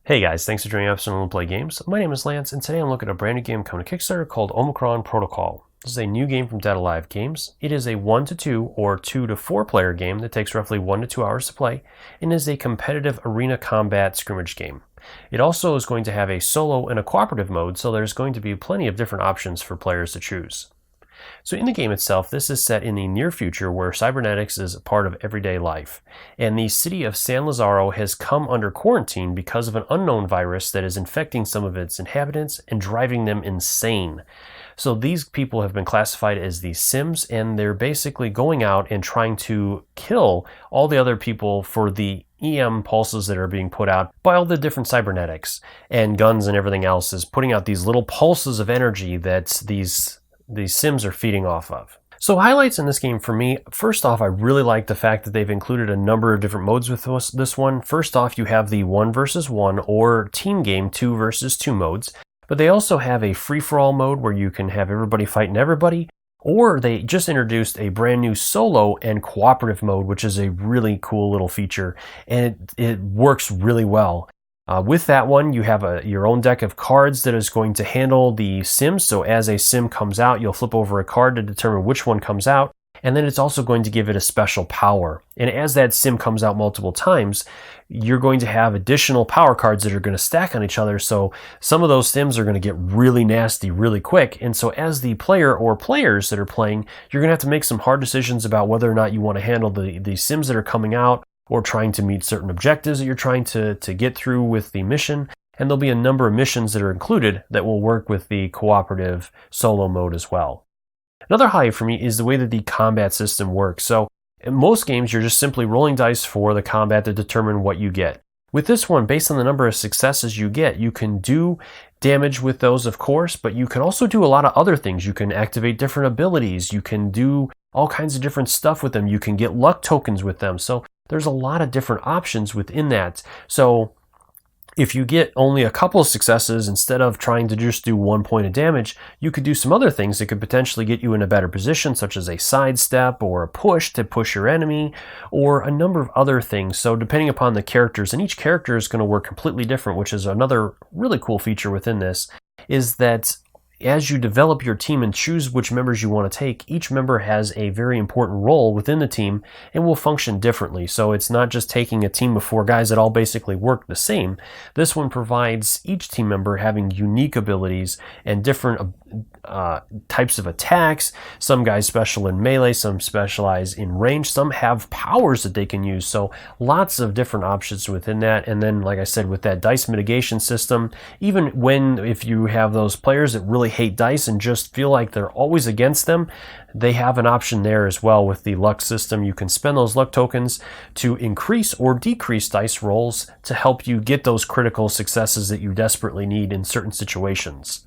Hey guys, thanks for joining us on Play Games. My name is Lance, and today I'm looking at a brand new game coming to Kickstarter called Omicron Protocol. This is a new game from Dead Alive Games. It is a 1 to 2 or 2 to 4 player game that takes roughly 1 to 2 hours to play and is a competitive arena combat skirmish game. It also is going to have a solo and a cooperative mode, so there's going to be plenty of different options for players to choose. So in the game itself, this is set in the near future where cybernetics is a part of everyday life. And the city of San Lazaro has come under quarantine because of an unknown virus that is infecting some of its inhabitants and driving them insane. So these people have been classified as the Sims, and they're basically going out and trying to kill all the other people for the EM pulses that are being put out by all the different cybernetics. And guns and everything else is putting out these little pulses of energy that these Sims are feeding off of. So highlights in this game for me, first off, I really like the fact that they've included a number of different modes with this one. First off, you have the 1 versus 1 or team game 2 versus 2 modes, but they also have a free-for-all mode where you can have everybody fighting everybody, or they just introduced a brand new solo and cooperative mode, which is a really cool little feature, and it works really well. With that one, you have your own deck of cards that is going to handle the Sims. So as a Sim comes out, you'll flip over a card to determine which one comes out. And then it's also going to give it a special power. And as that Sim comes out multiple times, you're going to have additional power cards that are going to stack on each other. So some of those Sims are going to get really nasty really quick. And so as the player or players that are playing, you're going to have to make some hard decisions about whether or not you want to handle the Sims that are coming out, or trying to meet certain objectives that you're trying to get through with the mission. And there'll be a number of missions that are included that will work with the cooperative solo mode as well. Another highlight for me is the way that the combat system works. So in most games, you're just simply rolling dice for the combat to determine what you get. With this one, based on the number of successes you get, you can do damage with those, of course, but you can also do a lot of other things. You can activate different abilities. You can do all kinds of different stuff with them. You can get luck tokens with them. So there's a lot of different options within that. So if you get only a couple of successes, instead of trying to just do 1 point of damage, you could do some other things that could potentially get you in a better position, such as a sidestep or a push to push your enemy, or a number of other things. So depending upon the characters, and each character is going to work completely different, which is another really cool feature within this, is that as you develop your team and choose which members you want to take, each member has a very important role within the team and will function differently. So it's not just taking a team of 4 guys that all basically work the same. This one provides each team member having unique abilities and different types of attacks. Some guys special in melee, some specialize in range, some have powers that they can use. So lots of different options within that. And then, like I said, with that dice mitigation system, even if you have those players that really hate dice and just feel like they're always against them, they have an option there as well with the luck system. You can spend those luck tokens to increase or decrease dice rolls to help you get those critical successes that you desperately need in certain situations.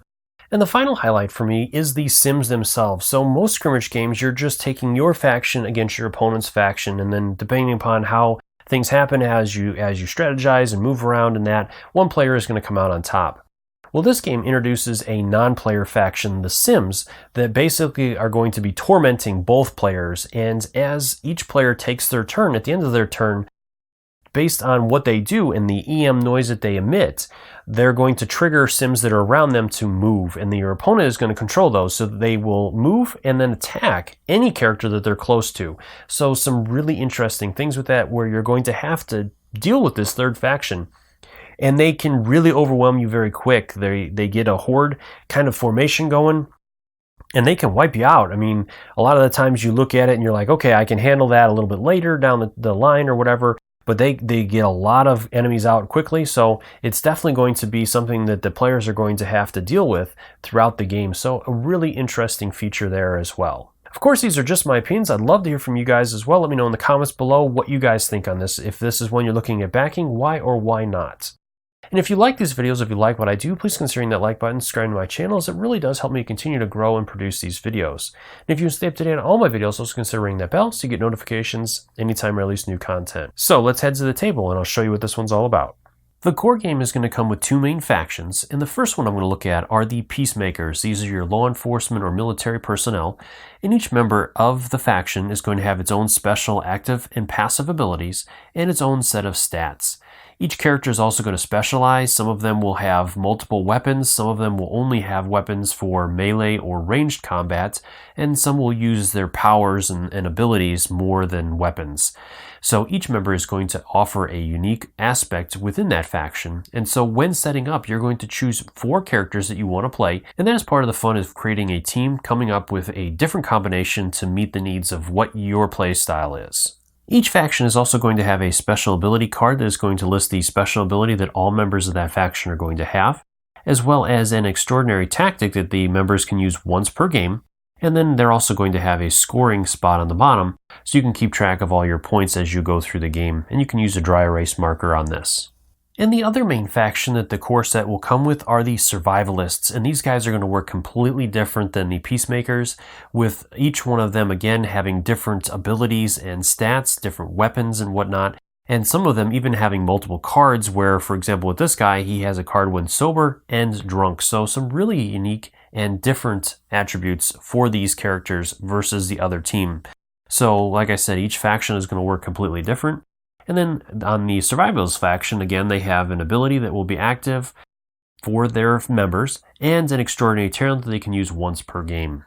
And the final highlight for me is the Sims themselves. So most skirmish games, you're just taking your faction against your opponent's faction, and then depending upon how things happen as you strategize and move around, and that one player is going to come out on top. Well, this game introduces a non-player faction, the Sims, that basically are going to be tormenting both players. And as each player takes their turn, at the end of their turn, based on what they do and the EM noise that they emit, they're going to trigger Sims that are around them to move, and your opponent is going to control those, so that they will move and then attack any character that they're close to. So some really interesting things with that, where you're going to have to deal with this third faction. And they can really overwhelm you very quick. They get a horde kind of formation going, and they can wipe you out. I mean, a lot of the times you look at it and you're like, okay, I can handle that a little bit later down the line or whatever, but they get a lot of enemies out quickly. So it's definitely going to be something that the players are going to have to deal with throughout the game. So a really interesting feature there as well. Of course, these are just my opinions. I'd love to hear from you guys as well. Let me know in the comments below what you guys think on this. If this is one you're looking at backing, why or why not? And if you like these videos, if you like what I do, please consider that like button, subscribe to my channel, as it really does help me continue to grow and produce these videos. And if you want to stay up to date on all my videos, also consider ringing that bell so you get notifications anytime I release new content. So let's head to the table and I'll show you what this one's all about. The core game is going to come with 2 main factions, and the first one I'm going to look at are the Peacemakers. These are your law enforcement or military personnel, and each member of the faction is going to have its own special active and passive abilities and its own set of stats. Each character is also going to specialize. Some of them will have multiple weapons, some of them will only have weapons for melee or ranged combat, and some will use their powers and abilities more than weapons. So each member is going to offer a unique aspect within that faction, and so when setting up, you're going to choose 4 characters that you want to play, and that is part of the fun of creating a team, coming up with a different combination to meet the needs of what your play style is. Each faction is also going to have a special ability card that is going to list the special ability that all members of that faction are going to have, as well as an extraordinary tactic that the members can use once per game, and then they're also going to have a scoring spot on the bottom, so you can keep track of all your points as you go through the game, and you can use a dry erase marker on this. And the other main faction that the core set will come with are the survivalists, and these guys are going to work completely different than the peacemakers, with each one of them again having different abilities and stats, different weapons and whatnot, and some of them even having multiple cards where, for example, with this guy, he has a card when sober and drunk, so some really unique and different attributes for these characters versus the other team. So, like I said, each faction is going to work completely different. And then on the Survivals faction, again, they have an ability that will be active for their members and an extraordinary talent that they can use once per game.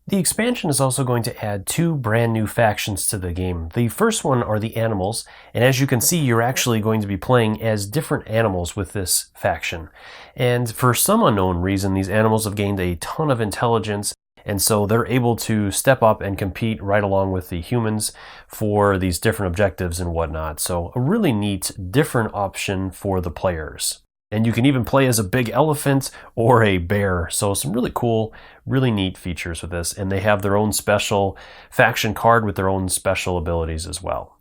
The expansion is also going to add 2 brand new factions to the game. The first one are the animals, and as you can see, you're actually going to be playing as different animals with this faction. And for some unknown reason, these animals have gained a ton of intelligence, and so they're able to step up and compete right along with the humans for these different objectives and whatnot. So a really neat, different option for the players. And you can even play as a big elephant or a bear. So some really cool, really neat features with this. And they have their own special faction card with their own special abilities as well.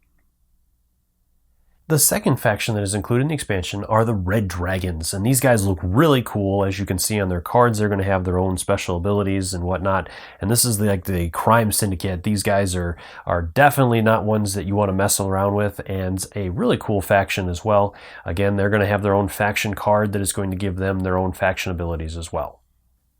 The second faction that is included in the expansion are the Red Dragons, and these guys look really cool. As you can see on their cards, they're going to have their own special abilities and whatnot, and this is like the crime syndicate. These guys are definitely not ones that you want to mess around with, and a really cool faction as well. Again, they're going to have their own faction card that is going to give them their own faction abilities as well.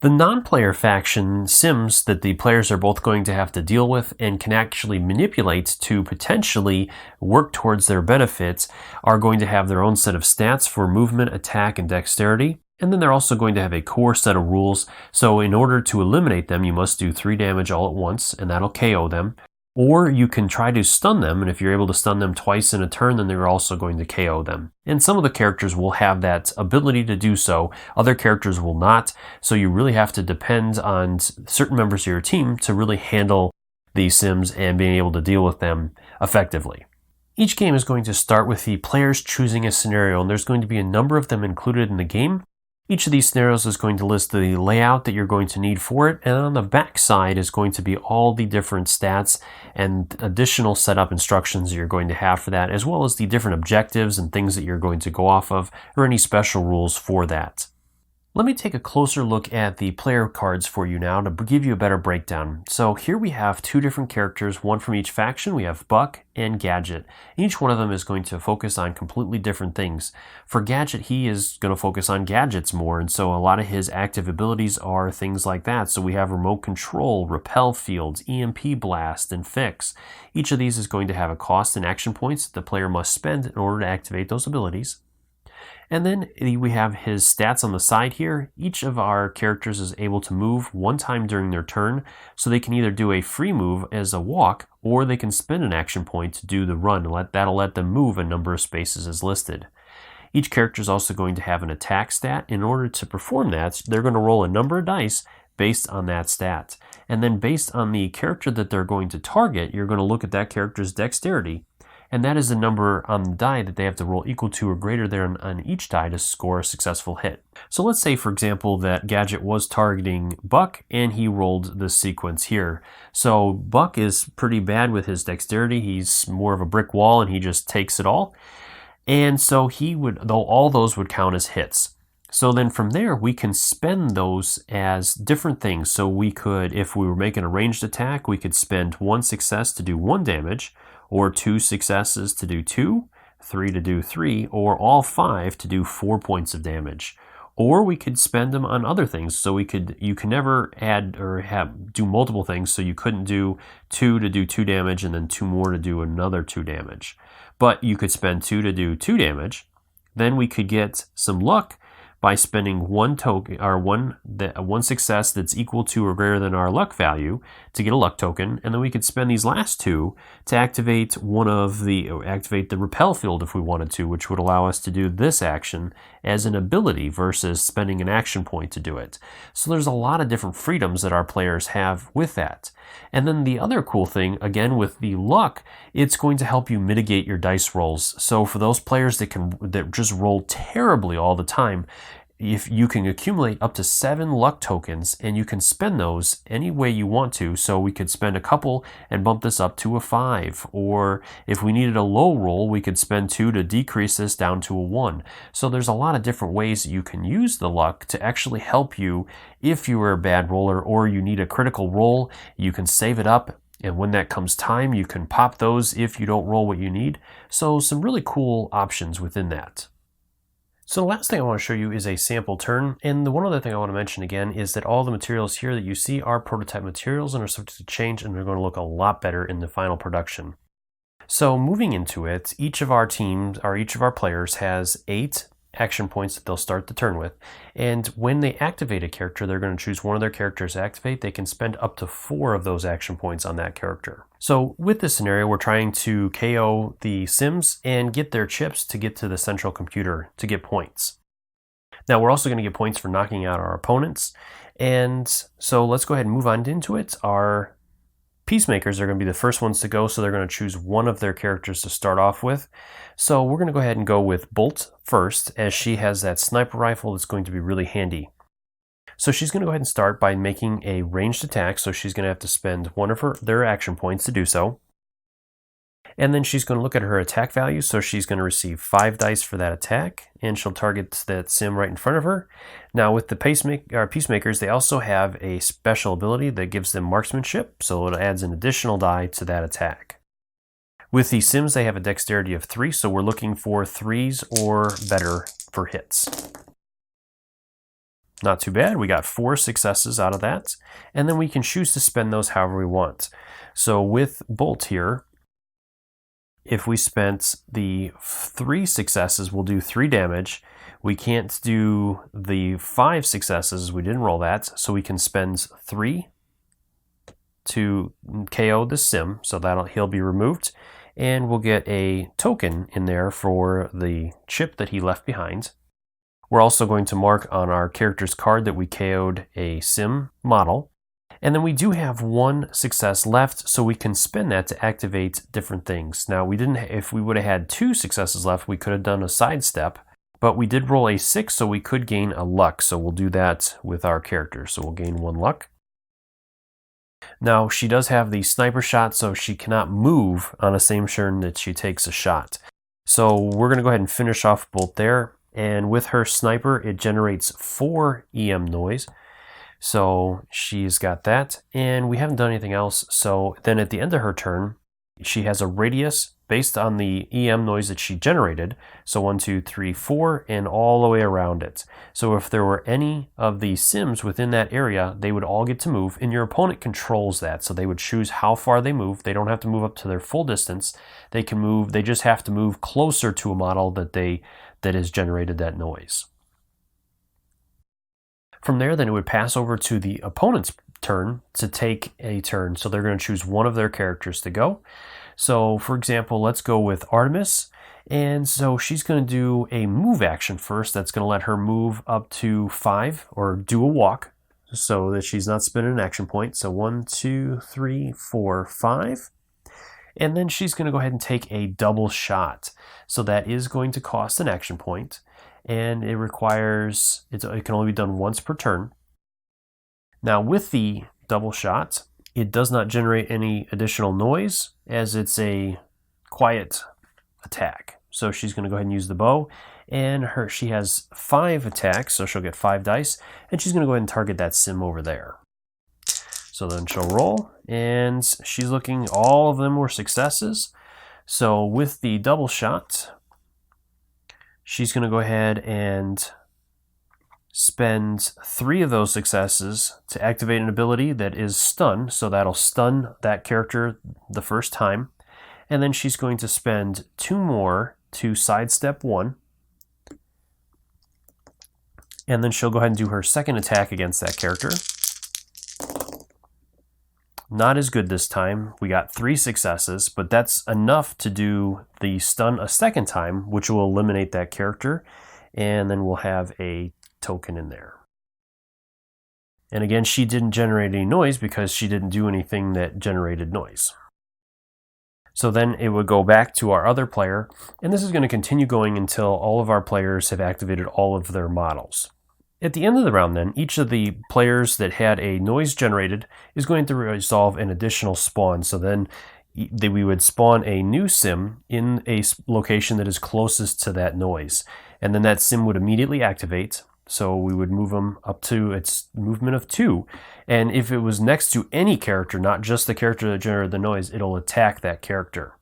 The non-player faction sims that the players are both going to have to deal with and can actually manipulate to potentially work towards their benefits are going to have their own set of stats for movement, attack, and dexterity. And then they're also going to have a core set of rules. So in order to eliminate them, you must do 3 damage all at once, and that'll KO them. Or you can try to stun them, and if you're able to stun them twice in a turn, then they're also going to KO them. And some of the characters will have that ability to do so, other characters will not, so you really have to depend on certain members of your team to really handle these sims and being able to deal with them effectively. Each game is going to start with the players choosing a scenario, and there's going to be a number of them included in the game. Each of these scenarios is going to list the layout that you're going to need for it, and on the back side is going to be all the different stats and additional setup instructions that you're going to have for that, as well as the different objectives and things that you're going to go off of, or any special rules for that. Let me take a closer look at the player cards for you now to give you a better breakdown. So here we have 2 different characters, one from each faction. We have Buck and Gadget. Each one of them is going to focus on completely different things. For Gadget, he is going to focus on gadgets more, and so a lot of his active abilities are things like that. So we have remote control, repel fields, EMP blast, and fix. Each of these is going to have a cost and action points that the player must spend in order to activate those abilities. And then we have his stats on the side here. Each of our characters is able to move 1 time during their turn, so they can either do a free move as a walk, or they can spend an action point to do the run. That'll let them move a number of spaces as listed. Each character is also going to have an attack stat. In order to perform that, they're going to roll a number of dice based on that stat. And then based on the character that they're going to target, you're going to look at that character's dexterity, and that is the number on the die that they have to roll equal to or greater than on each die to score a successful hit. So let's say, for example, that Gadget was targeting Buck and he rolled this sequence here. So Buck is pretty bad with his dexterity. He's more of a brick wall and he just takes it all. And so all those would count as hits. So then from there, we can spend those as different things. So we could, if we were making a ranged attack, we could spend 1 success to do 1 damage, or 2 successes to do 2, 3 to do 3, or all 5 to do 4 points of damage. Or we could spend them on other things. So you can never add or do multiple things, so you couldn't do 2 to do 2 damage and then 2 more to do another 2 damage. But you could spend 2 to do 2 damage, Then we could get some luck by spending one token or one success that's equal to or greater than our luck value to get a luck token, and then we could spend these last two to activate the repel field if we wanted to, which would allow us to do this action as an ability versus spending an action point to do it. So there's a lot of different freedoms that our players have with that. And then the other cool thing, again with the luck, it's going to help you mitigate your dice rolls. So for those players that just roll terribly all the time, if you can accumulate up to 7 luck tokens and you can spend those any way you want to. So we could spend a couple and bump this up to a 5, or if we needed a low roll, we could spend 2 to decrease this down to a 1. So there's a lot of different ways you can use the luck to actually help you if you are a bad roller or you need a critical roll. You can save it up, and when that comes time, you can pop those if you don't roll what you need. So some really cool options within that. So the last thing I want to show you is a sample turn, and the one other thing I want to mention again is that all the materials here that you see are prototype materials and are subject to change, and they're going to look a lot better in the final production. So moving into it, each of our players has 8 action points that they'll start the turn with, and when they activate a character, they're going to choose one of their characters to activate. They can spend up to 4 of those action points on that character. So with this scenario, we're trying to KO the Sims and get their chips to get to the central computer to get points. Now we're also going to get points for knocking out our opponents, and so let's go ahead and move on into it. Our Peacemakers are going to be the first ones to go, so they're going to choose one of their characters to start off with. So we're going to go ahead and go with Bolt first, as she has that sniper rifle that's going to be really handy. So she's going to go ahead and start by making a ranged attack, so she's going to have to spend one of their action points to do so. And then she's going to look at her attack value, so she's going to receive 5 dice for that attack, and she'll target that sim right in front of her. Now with the Peacemakers, they also have a special ability that gives them marksmanship, so it adds an additional die to that attack. With the Sims, they have a dexterity of 3, so we're looking for 3s or better for hits. Not too bad, we got 4 successes out of that, and then we can choose to spend those however we want. So with Bolt here, if we spent the 3 successes, we'll do 3 damage. We can't do the 5 successes, we didn't roll that, so we can spend 3 to KO the Sim, so he'll be removed, and we'll get a token in there for the chip that he left behind. We're also going to mark on our character's card that we KO'd a Sim model. And then we do have 1 success left, so we can spend that to activate different things. Now, if we would have had 2 successes left, we could have done a sidestep, but we did roll a 6, so we could gain a luck. So we'll do that with our character. So we'll gain 1 luck. Now, she does have the sniper shot, so she cannot move on the same turn that she takes a shot. So we're going to go ahead and finish off Bolt there. And with her sniper, it generates 4 EM noise. So she's got that, and we haven't done anything else. So then at the end of her turn, she has a radius based on the EM noise that she generated. So 1, 2, 3, 4, and all the way around it. So if there were any of the Sims within that area, they would all get to move, and your opponent controls that. So they would choose how far they move. They don't have to move up to their full distance. They can move, they just have to move closer to a model that has generated that noise. From there, then it would pass over to the opponent's turn to take a turn. So they're going to choose one of their characters to go. So for example, let's go with Artemis. And so she's going to do a move action first. That's going to let her move up to 5 or do a walk so that she's not spending an action point. So 1, 2, 3, 4, 5. And then she's going to go ahead and take a double shot. So that is going to cost an action point. And it can only be done once per turn. Now with the double shot, it does not generate any additional noise as it's a quiet attack. So she's going to go ahead and use the bow, and she has 5 attacks, so she'll get 5 dice, and she's going to go ahead and target that Sim over there. So then she'll roll, and she's looking, all of them were successes. So with the double shot, she's going to go ahead and spend 3 of those successes to activate an ability that is stun. So that'll stun that character the first time. And then she's going to spend 2 more to sidestep 1. And then she'll go ahead and do her second attack against that character. Not as good this time. We got 3 successes, but that's enough to do the stun a second time, which will eliminate that character. And then we'll have a token in there. And again, she didn't generate any noise because she didn't do anything that generated noise. So then it would go back to our other player, and this is going to continue going until all of our players have activated all of their models. At the end of the round then, each of the players that had a noise generated is going to resolve an additional spawn. So then we would spawn a new sim in a location that is closest to that noise. And then that sim would immediately activate. So we would move them up to its movement of 2. And if it was next to any character, not just the character that generated the noise, it'll attack that character.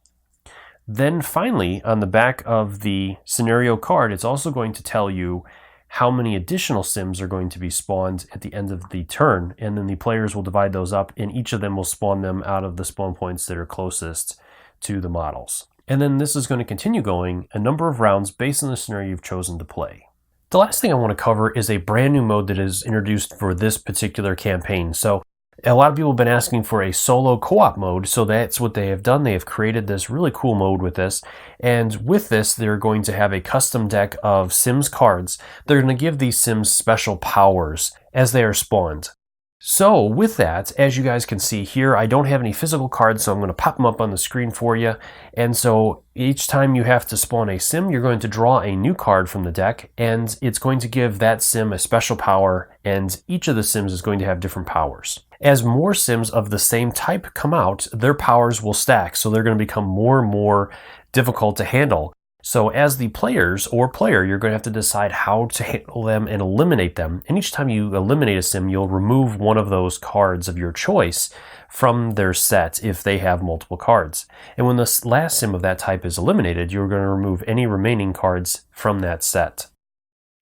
Then finally, on the back of the scenario card, it's also going to tell you how many additional sims are going to be spawned at the end of the turn. And then the players will divide those up, and each of them will spawn them out of the spawn points that are closest to the models. And then this is going to continue going a number of rounds based on the scenario you've chosen to play. The last thing I want to cover is a brand new mode that is introduced for this particular campaign. So a lot of people have been asking for a solo co-op mode, so that's what they have done. They have created this really cool mode with this. And with this, they're going to have a custom deck of Sims cards. They're going to give these Sims special powers as they are spawned. So with that, as you guys can see here, I don't have any physical cards, so I'm going to pop them up on the screen for you. And so each time you have to spawn a sim, you're going to draw a new card from the deck, and it's going to give that sim a special power, and each of the sims is going to have different powers. As more sims of the same type come out, their powers will stack, so they're going to become more and more difficult to handle. So as the players or player, you're going to have to decide how to handle them and eliminate them. And each time you eliminate a sim, you'll remove one of those cards of your choice from their set if they have multiple cards. And when the last sim of that type is eliminated, you're going to remove any remaining cards from that set.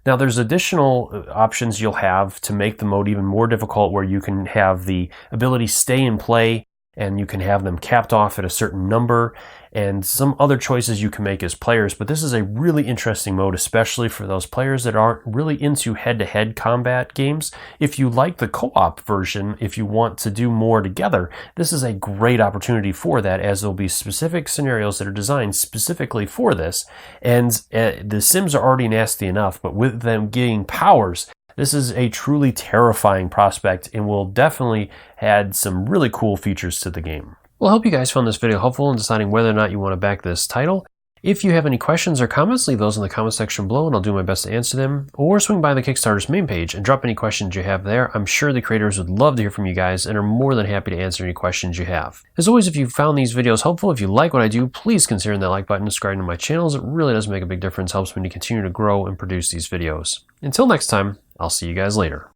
Now there's additional options you'll have to make the mode even more difficult, where you can have the ability stay and play, and you can have them capped off at a certain number, and some other choices you can make as players. But this is a really interesting mode, especially for those players that aren't really into head-to-head combat games. If you like the co-op version, if you want to do more together, this is a great opportunity for that, as there'll be specific scenarios that are designed specifically for this. And the Sims are already nasty enough, but with them getting powers, this is a truly terrifying prospect and will definitely add some really cool features to the game. Well, I hope you guys found this video helpful in deciding whether or not you want to back this title. If you have any questions or comments, leave those in the comment section below and I'll do my best to answer them. Or swing by the Kickstarter's main page and drop any questions you have there. I'm sure the creators would love to hear from you guys and are more than happy to answer any questions you have. As always, if you found these videos helpful, if you like what I do, please consider hitting that like button and subscribing to my channels. It really does make a big difference, helps me to continue to grow and produce these videos. Until next time, I'll see you guys later.